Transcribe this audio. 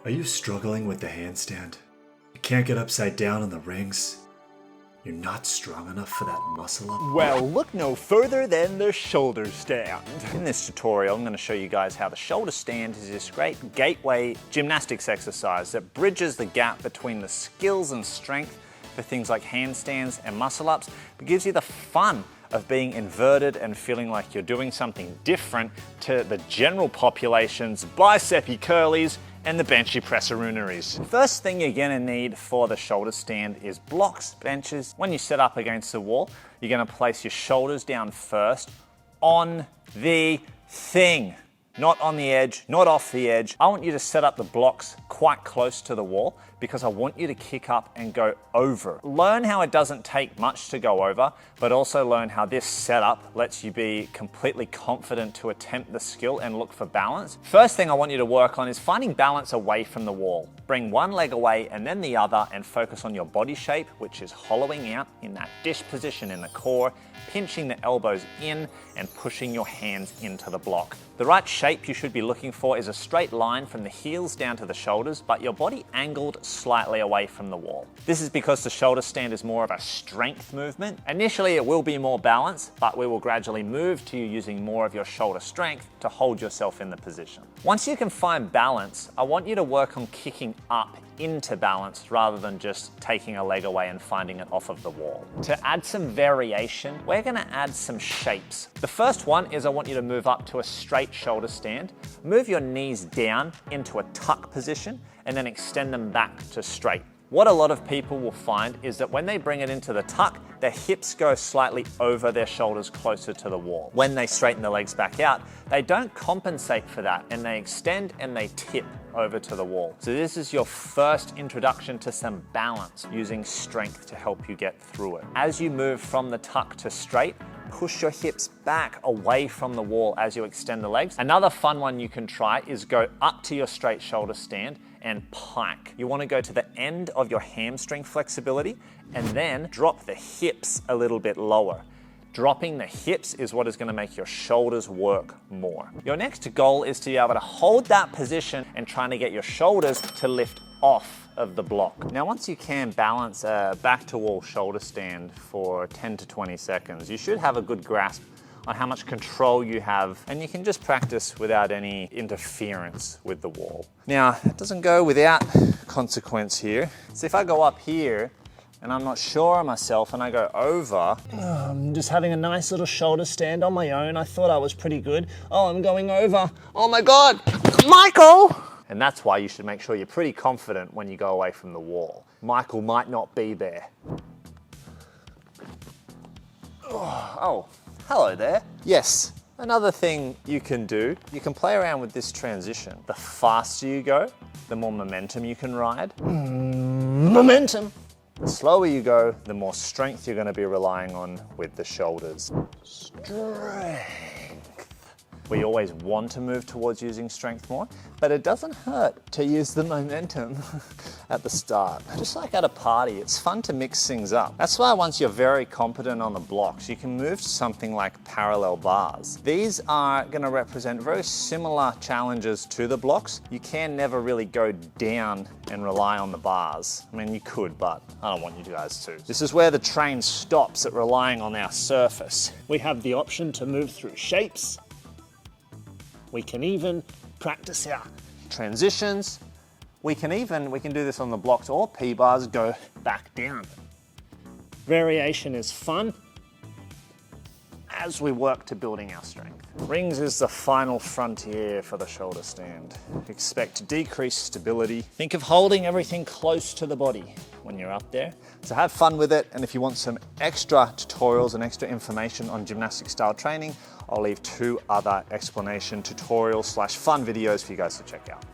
Are you struggling with the handstand? You can't get upside down on the rings? You're not strong enough for that muscle up? Well, look no further than the shoulder stand. In this tutorial, I'm going to show you guys how the shoulder stand is this great gateway gymnastics exercise that bridges the gap between the skills and strength for things like handstands and muscle ups, but gives you the fun of being inverted and feeling like you're doing something different to the general population's bicepy curlies and the benchy presserooneries. First thing you're gonna need for the shoulder stand is blocks, benches. When you set up against the wall, you're gonna place your shoulders down first on the thing. Not on the edge, not off the edge. I want you to set up the blocks quite close to the wall because I want you to kick up and go over. Learn how it doesn't take much to go over, but also learn how this setup lets you be completely confident to attempt the skill and look for balance. First thing I want you to work on is finding balance away from the wall. Bring one leg away and then the other and focus on your body shape, which is hollowing out in that dish position in the core, pinching the elbows in and pushing your hands into the block. The right shape you should be looking for is a straight line from the heels down to the shoulders, but your body angled slightly away from the wall. This is because the shoulder stand is more of a strength movement. Initially, it will be more balance, but we will gradually move to you using more of your shoulder strength to hold yourself in the position. Once you can find balance, I want you to work on kicking up into balance rather than just taking a leg away and finding it off of the wall. To add some variation, we're gonna add some shapes. The first one is I want you to move up to a straight shoulder stand, move your knees down into a tuck position, and then extend them back to straight. What a lot of people will find is that when they bring it into the tuck, their hips go slightly over their shoulders closer to the wall. When they straighten the legs back out, they don't compensate for that and they extend and they tip over to the wall. So this is your first introduction to some balance using strength to help you get through it. As you move from the tuck to straight, push your hips back away from the wall as you extend the legs. Another fun one you can try is go up to your straight shoulder stand and pike. You want to go to the end of your hamstring flexibility and then drop the hips a little bit lower. Dropping the hips is what is going to make your shoulders work more. Your next goal is to be able to hold that position and trying to get your shoulders to lift off of the block. Now, once you can balance a back to wall shoulder stand for 10 to 20 seconds, you should have a good grasp on how much control you have, and you can just practice without any interference with the wall. Now, it doesn't go without consequence here. So if I go up here and I'm not sure of myself and I go over, I'm just having a nice little shoulder stand on my own. I thought I was pretty good. Oh, I'm going over. Oh my God, Michael! And that's why you should make sure you're pretty confident when you go away from the wall. Michael might not be there. Oh, hello there. Yes, another thing you can do, you can play around with this transition. The faster you go, the more momentum you can ride. Momentum. The slower you go, the more strength you're going to be relying on with the shoulders. Strength. We always want to move towards using strength more, but it doesn't hurt to use the momentum at the start. Just like at a party, it's fun to mix things up. That's why once you're very competent on the blocks, you can move to something like parallel bars. These are going to represent very similar challenges to the blocks. You can never really go down and rely on the bars. I mean, you could, but I don't want you guys to. This is where the train stops at relying on our surface. We have the option to move through shapes. We can even practice our transitions. We can do this on the blocks or P-bars, go back down. Variation is fun as we work to building our strength. Rings is the final frontier for the shoulder stand. Expect decreased stability. Think of holding everything close to the body when you're up there. So have fun with it, and if you want some extra tutorials and extra information on gymnastic style training, I'll leave 2 other explanation tutorials / fun videos for you guys to check out.